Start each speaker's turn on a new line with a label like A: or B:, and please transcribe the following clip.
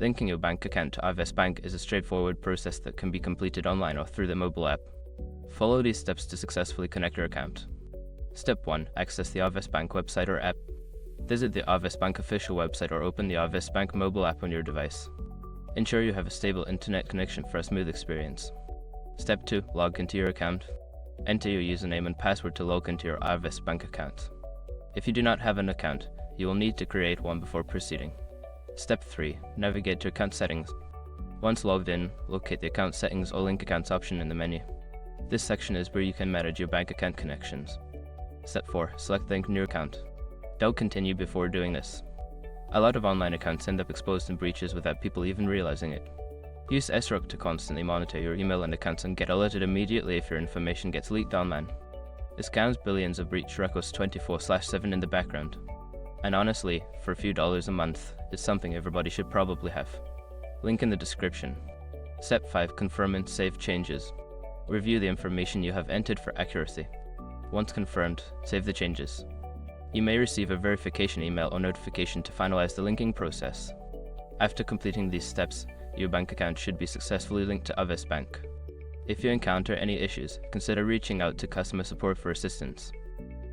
A: Linking your bank account to Arvest Bank is a straightforward process that can be completed online or through the mobile app. Follow these steps to successfully connect your account. Step 1. Access the Arvest Bank website or app. Visit the Arvest Bank official website or open the Arvest Bank mobile app on your device. Ensure you have a stable internet connection for a smooth experience. Step 2. Log into your account. Enter your username and password to log into your Arvest Bank account. If you do not have an account, you will need to create one before proceeding. Step 3. Navigate to account settings. Once logged in, locate the account settings or link accounts option in the menu. This section is where you can manage your bank account connections. Step 4. Select link new account. Don't continue before doing this. A lot of online accounts end up exposed in breaches without people even realizing it. Use SROC to constantly monitor your email and accounts and get alerted immediately if your information gets leaked online. It scans billions of breach records 24/7 in the background. And honestly, for a few dollars a month, it's something everybody should probably have. Link in the description. Step 5. Confirm and save changes. Review the information you have entered for accuracy. Once confirmed, save the changes. You may receive a verification email or notification to finalize the linking process. After completing these steps, your bank account should be successfully linked to Arvest Bank. If you encounter any issues, consider reaching out to customer support for assistance.